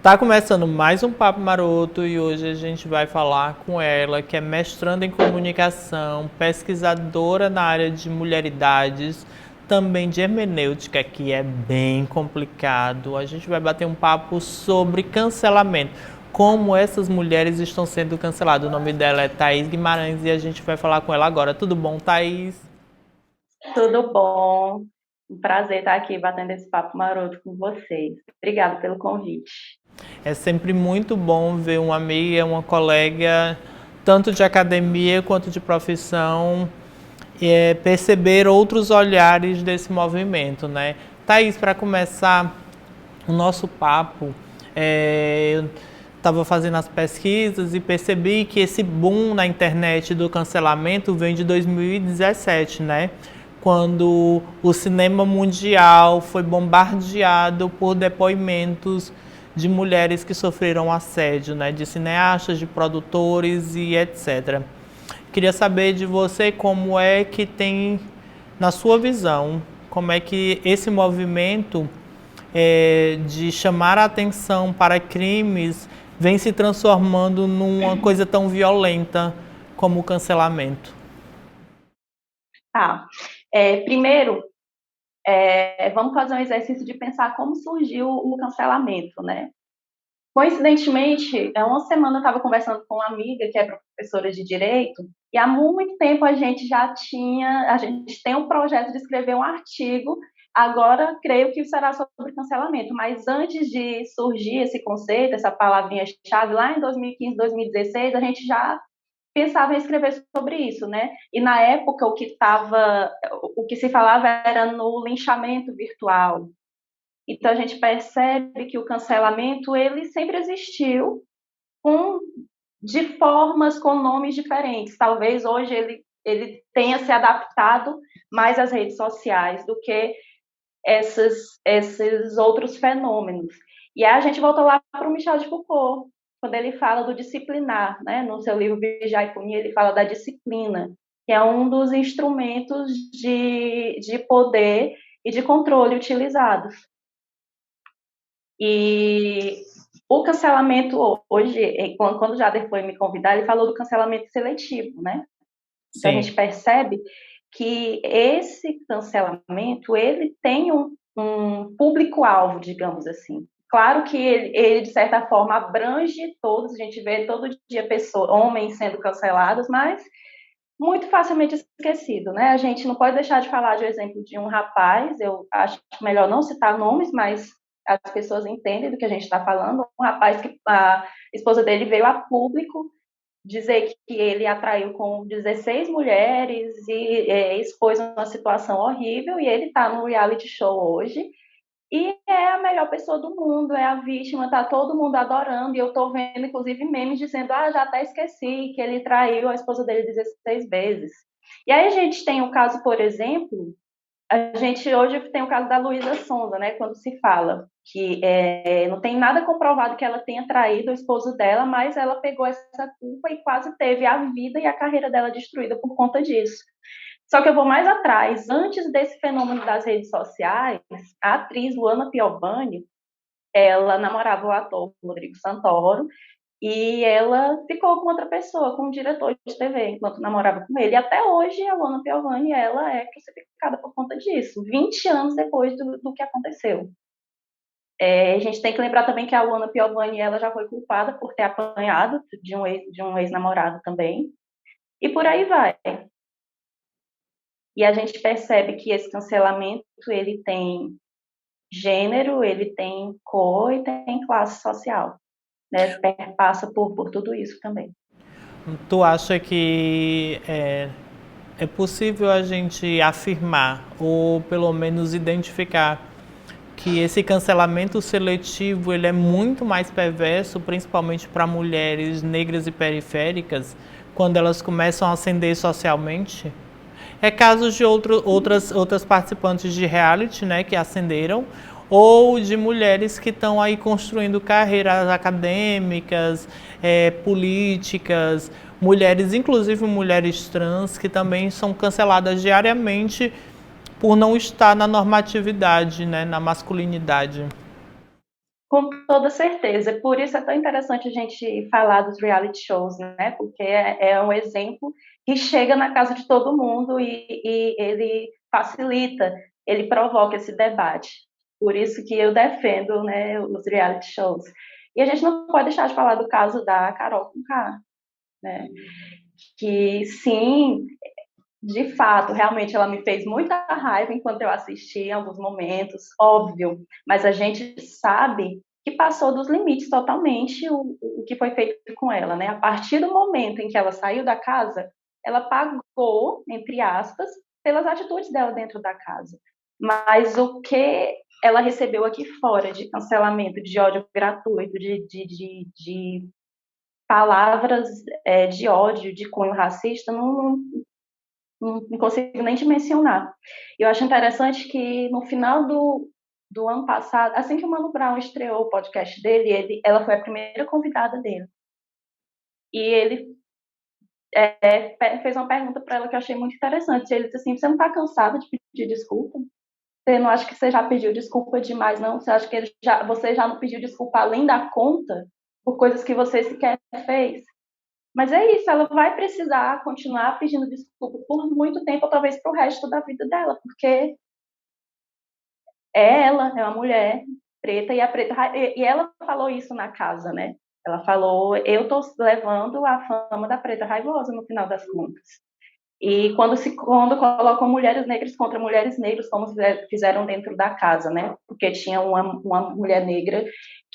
Tá começando mais um Papo Maroto e hoje a gente vai falar com ela, que é mestranda em comunicação, pesquisadora na área de mulheridades, também de hermenêutica, que é bem complicado. A gente vai bater um papo sobre cancelamento, como essas mulheres estão sendo canceladas. O nome dela é Thaís Guimarães e a gente vai falar com ela agora. Tudo bom, Thaís? Tudo bom? Um prazer estar aqui batendo esse papo maroto com vocês. Obrigada pelo convite. É sempre muito bom ver uma amiga, uma colega, tanto de academia quanto de profissão, perceber outros olhares desse movimento, né? Thaís, para começar o nosso papo, eu estava fazendo as pesquisas e percebi que esse boom na internet do cancelamento vem de 2017, né? Quando o cinema mundial foi bombardeado por depoimentos de mulheres que sofreram assédio, né? De cineastas, de produtores e etc. Queria saber de você como é que tem, na sua visão, como é que esse movimento de chamar a atenção para crimes vem se transformando numa coisa tão violenta como o cancelamento. Tá. Primeiro, vamos fazer um exercício de pensar como surgiu o cancelamento, né? Coincidentemente, há uma semana eu estava conversando com uma amiga que é professora de direito e há muito tempo a gente tem um projeto de escrever um artigo. Agora, creio que será sobre cancelamento, mas antes de surgir esse conceito, essa palavrinha-chave, lá em 2015, 2016, a gente já pensava em escrever sobre isso, né? E na época o que se falava era no linchamento virtual. Então a gente percebe que o cancelamento ele sempre existiu, com de formas com nomes diferentes. Talvez hoje ele tenha se adaptado mais às redes sociais do que esses outros fenômenos. E aí a gente voltou lá para o Michel de Foucault, quando ele fala do disciplinar, né? No seu livro Vigiar e Punir, ele fala da disciplina, que é um dos instrumentos de poder e de controle utilizados. E o cancelamento hoje, quando o Jader foi me convidar, ele falou do cancelamento seletivo, né? Então a Sim. gente percebe que esse cancelamento ele tem um público-alvo, digamos assim. Claro que ele, de certa forma, abrange todos, a gente vê todo dia homens sendo cancelados, mas muito facilmente esquecido, né? A gente não pode deixar de falar de um exemplo de um rapaz, eu acho melhor não citar nomes, mas as pessoas entendem do que a gente está falando. Um rapaz que a esposa dele veio a público dizer que ele atraiu com 16 mulheres e expôs uma situação horrível, e ele está no reality show hoje, e é a melhor pessoa do mundo, é a vítima, tá todo mundo adorando, e eu tô vendo, inclusive, memes dizendo, já até esqueci que ele traiu a esposa dele 16 vezes. E aí a gente tem o caso, por exemplo, a gente hoje tem o caso da Luísa Sonza, né, quando se fala que não tem nada comprovado que ela tenha traído o esposo dela, mas ela pegou essa culpa e quase teve a vida e a carreira dela destruída por conta disso. Só que eu vou mais atrás. Antes desse fenômeno das redes sociais, a atriz Luana Piovani, ela namorava o ator Rodrigo Santoro, e ela ficou com outra pessoa, com um diretor de TV, enquanto namorava com ele. E até hoje, a Luana Piovani, ela é crucificada por conta disso, 20 anos depois do que aconteceu. A gente tem que lembrar também que a Luana Piovani, ela já foi culpada por ter apanhado de um ex-namorado também. E por aí vai. E a gente percebe que esse cancelamento, ele tem gênero, ele tem cor e tem classe social, né? Passa por tudo isso também. Tu acha que é possível a gente afirmar, ou pelo menos identificar, que esse cancelamento seletivo ele é muito mais perverso, principalmente para mulheres negras e periféricas, quando elas começam a ascender socialmente? É casos de outras participantes de reality, né, que ascenderam, ou de mulheres que estão aí construindo carreiras acadêmicas, políticas, mulheres, inclusive mulheres trans, que também são canceladas diariamente por não estar na normatividade, né, na masculinidade. Com toda certeza. Por isso é tão interessante a gente falar dos reality shows, né? Porque é um exemplo que chega na casa de todo mundo e ele facilita, ele provoca esse debate. Por isso que eu defendo, né, os reality shows. E a gente não pode deixar de falar do caso da Carol Conká, né? Que sim, de fato, realmente ela me fez muita raiva enquanto eu assisti em alguns momentos, óbvio, mas a gente sabe que passou dos limites totalmente o que foi feito com ela, né? A partir do momento em que ela saiu da casa, ela pagou, entre aspas, pelas atitudes dela dentro da casa. Mas o que ela recebeu aqui fora de cancelamento, de ódio gratuito, de palavras de ódio, de cunho racista, não consigo nem te mencionar. Eu acho interessante que no final do ano passado, assim que o Mano Brown estreou o podcast dele, ela foi a primeira convidada dele. E ele fez uma pergunta para ela que eu achei muito interessante. Ele disse assim: você não está cansada de pedir desculpa? Você não acha que você já pediu desculpa demais, não? Você acha que você já não pediu desculpa além da conta por coisas que você sequer fez? Mas é isso, ela vai precisar continuar pedindo desculpa por muito tempo, ou talvez para o resto da vida dela, porque ela é uma mulher preta e ela falou isso na casa, né? Ela falou: eu tô levando a fama da preta raivosa no final das contas. E quando colocam mulheres negras contra mulheres negras, como fizeram dentro da casa, né? Porque tinha uma mulher negra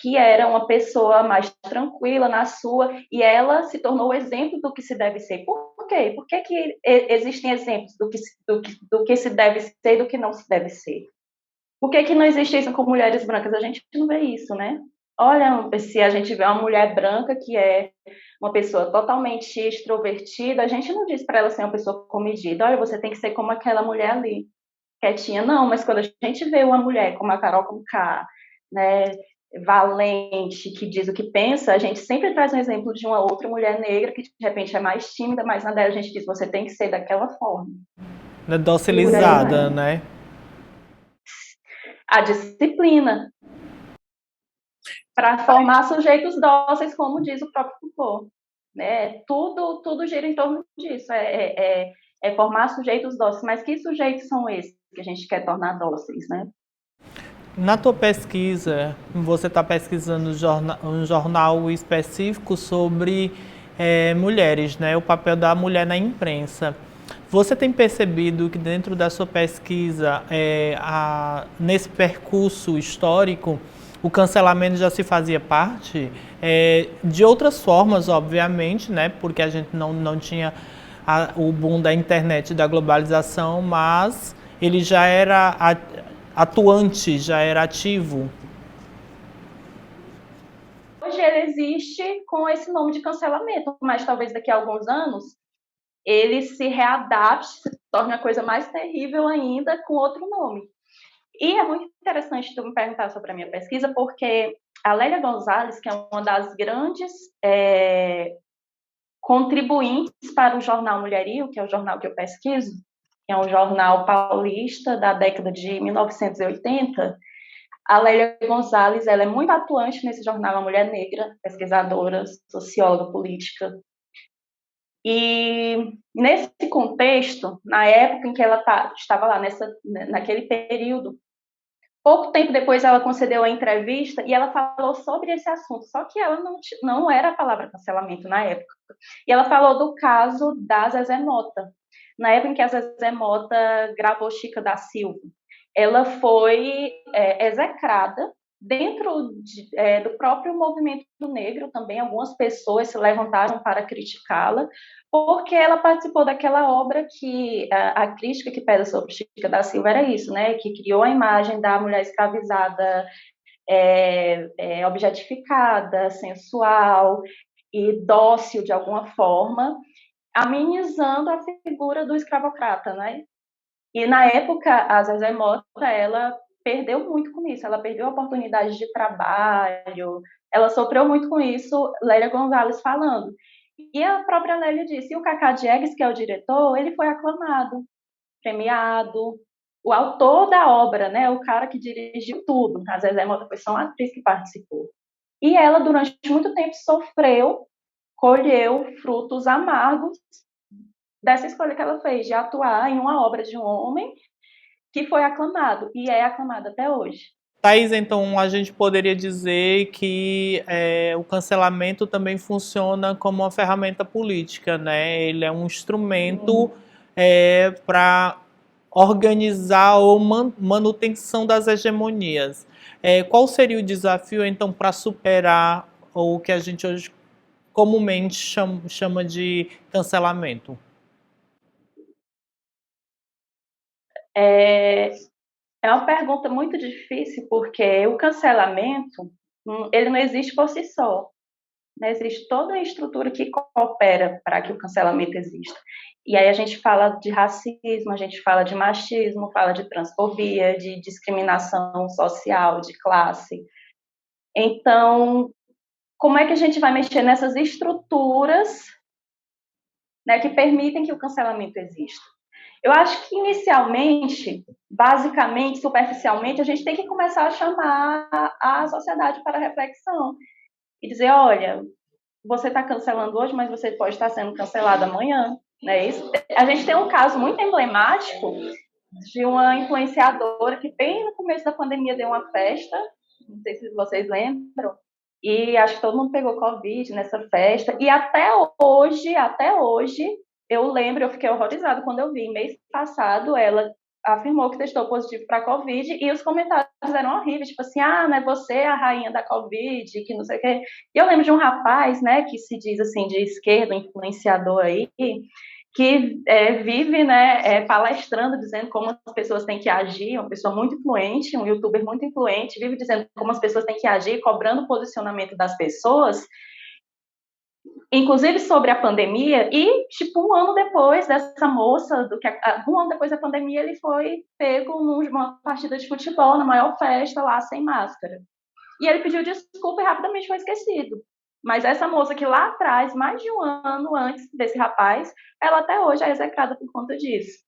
que era uma pessoa mais tranquila na sua, e ela se tornou o exemplo do que se deve ser. Por quê? Por que existem exemplos do que se deve ser e do que não se deve ser? Por que não existe isso com mulheres brancas? A gente não vê isso, né? Olha, se a gente vê uma mulher branca que é uma pessoa totalmente extrovertida, a gente não diz para ela ser uma pessoa comedida. Olha, você tem que ser como aquela mulher ali, quietinha. Não, mas quando a gente vê uma mulher como a Carol Conká, né, valente, que diz o que pensa, a gente sempre traz um exemplo de uma outra mulher negra que de repente é mais tímida, mas na dela a gente diz: você tem que ser daquela forma. Docilizada, né? A disciplina para formar sujeitos dóceis, como diz o próprio Foucault. Né? Tudo gira em torno disso, é formar sujeitos dóceis. Mas que sujeitos são esses que a gente quer tornar dóceis, né? Na tua pesquisa, você está pesquisando um jornal específico sobre mulheres, né? O papel da mulher na imprensa. Você tem percebido que dentro da sua pesquisa, nesse percurso histórico, o cancelamento já se fazia parte? De outras formas, obviamente, né? Porque a gente não tinha o boom da internet e da globalização, mas ele já era atuante, já era ativo. Hoje ele existe com esse nome de cancelamento, mas talvez daqui a alguns anos ele se readapte, se torne a coisa mais terrível ainda com outro nome. E é muito interessante tu me perguntar sobre a minha pesquisa, porque a Lélia Gonzalez, que é uma das grandes contribuintes para o jornal Mulherio, que é o jornal que eu pesquiso, que é um jornal paulista da década de 1980, a Lélia Gonzalez, ela é muito atuante nesse jornal, uma mulher negra, pesquisadora, socióloga política. E nesse contexto, na época em que ela estava lá, naquele período, pouco tempo depois ela concedeu a entrevista e ela falou sobre esse assunto, só que ela não era a palavra cancelamento na época. E ela falou do caso da Zezé Mota. Na época em que a Zezé Mota gravou Chica da Silva, ela foi execrada dentro do próprio movimento negro também. Algumas pessoas se levantaram para criticá-la, porque ela participou daquela obra que a crítica que pesa sobre Chica da Silva era isso, né? Que criou a imagem da mulher escravizada, objetificada, sensual e dócil de alguma forma, amenizando a figura do escravocrata, né? E na época, a Zezé Mota, ela perdeu muito com isso, ela perdeu oportunidades de trabalho, ela sofreu muito com isso, Lélia Gonzalez falando. E a própria Lélia disse, e o Cacá Diegues, que é o diretor, ele foi aclamado, premiado, o autor da obra, né, o cara que dirigiu tudo, no caso, a Zezé Mota foi só uma atriz que participou. E ela, durante muito tempo, sofreu, colheu frutos amargos dessa escolha que ela fez de atuar em uma obra de um homem que foi aclamado, e é aclamado até hoje. Thaís, então a gente poderia dizer que o cancelamento também funciona como uma ferramenta política, né? Ele é um instrumento para organizar ou manutenção das hegemonias. Qual seria o desafio, então, para superar o que a gente hoje comumente chama de cancelamento? É, é uma pergunta muito difícil, porque o cancelamento, ele não existe por si só. Né? Existe toda a estrutura que coopera para que o cancelamento exista. E aí a gente fala de racismo, a gente fala de machismo, fala de transfobia, de discriminação social, de classe. Então, como é que a gente vai mexer nessas estruturas, né, que permitem que o cancelamento exista? Eu acho que inicialmente, basicamente, superficialmente, a gente tem que começar a chamar a sociedade para reflexão e dizer, olha, você está cancelando hoje, mas você pode estar sendo cancelado amanhã, né? Isso. A gente tem um caso muito emblemático de uma influenciadora que bem no começo da pandemia deu uma festa, não sei se vocês lembram, e acho que todo mundo pegou Covid nessa festa, e até hoje, eu lembro, eu fiquei horrorizada quando eu vi, mês passado, ela afirmou que testou positivo para Covid, e os comentários eram horríveis, tipo assim, não é você a rainha da Covid, que não sei o quê. E eu lembro de um rapaz, né, que se diz assim, de esquerda, influenciador aí, que vive, né, palestrando, dizendo como as pessoas têm que agir, uma pessoa muito influente, um youtuber muito influente, vive dizendo como as pessoas têm que agir, cobrando o posicionamento das pessoas, inclusive sobre a pandemia, e, tipo, um ano depois dessa moça, um ano depois da pandemia, ele foi pego numa partida de futebol, na maior festa lá, sem máscara. E ele pediu desculpa e rapidamente foi esquecido. Mas essa moça que lá atrás, mais de um ano antes desse rapaz, ela até hoje é execrada por conta disso.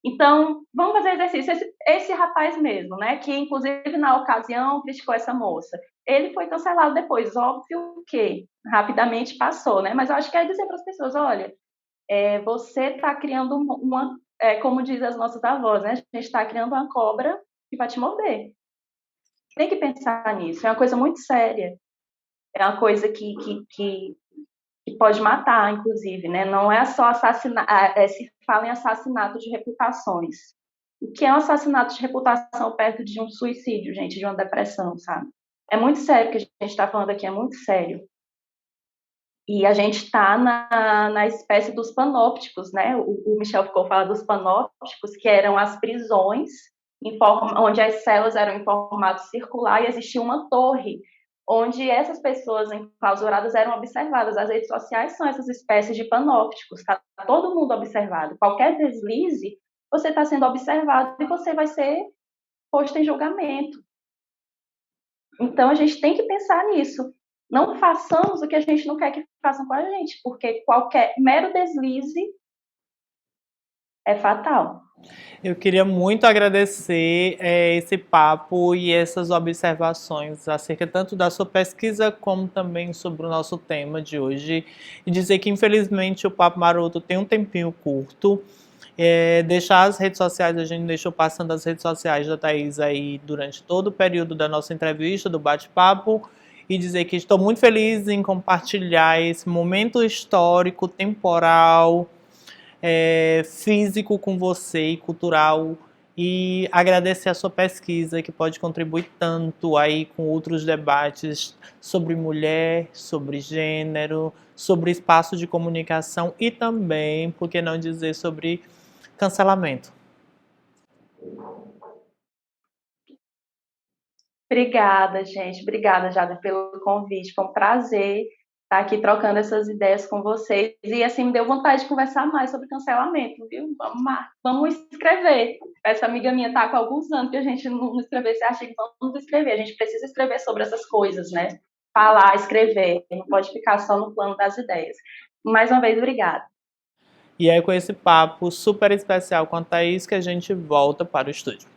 Então, vamos fazer exercício. Esse rapaz mesmo, né, que inclusive na ocasião criticou essa moça, ele foi cancelado depois, óbvio que rapidamente passou, né? Mas eu acho que é dizer para as pessoas, olha, você está criando como diz as nossas avós, né? A gente está criando uma cobra que vai te morder. Tem que pensar nisso, é uma coisa muito séria. É uma coisa que pode matar, inclusive, né? Não é só assassinato, se fala em assassinato de reputações. O que é um assassinato de reputação perto de um suicídio, gente, de uma depressão, sabe? É muito sério o que a gente está falando aqui, é muito sério. E a gente está na espécie dos panópticos, né? O Michel Foucault fala dos panópticos, que eram as prisões onde as celas eram em formato circular e existia uma torre onde essas pessoas enclausuradas eram observadas. As redes sociais são essas espécies de panópticos, está todo mundo observado. Qualquer deslize, você está sendo observado e você vai ser posto em julgamento. Então, a gente tem que pensar nisso. Não façamos o que a gente não quer que façam com a gente, porque qualquer mero deslize é fatal. Eu queria muito agradecer esse papo e essas observações acerca tanto da sua pesquisa como também sobre o nosso tema de hoje. E dizer que, infelizmente, o Papo Maroto tem um tempinho curto. Deixar as redes sociais, a gente deixou passando as redes sociais da Thaís aí durante todo o período da nossa entrevista, do bate-papo, e dizer que estou muito feliz em compartilhar esse momento histórico, temporal, físico com você e cultural, e agradecer a sua pesquisa que pode contribuir tanto aí com outros debates sobre mulher, sobre gênero, sobre espaço de comunicação e também, por que não dizer, sobre cancelamento. Obrigada, gente. Obrigada, Jada, pelo convite. Foi um prazer estar aqui trocando essas ideias com vocês. E assim, me deu vontade de conversar mais sobre cancelamento, viu? Vamos escrever. Essa amiga minha está com alguns anos que a gente não escreveu esse artigo. Vamos escrever. A gente precisa escrever sobre essas coisas, né? Falar, escrever. Não pode ficar só no plano das ideias. Mais uma vez, obrigada. E é com esse papo super especial com a Thaís que a gente volta para o estúdio.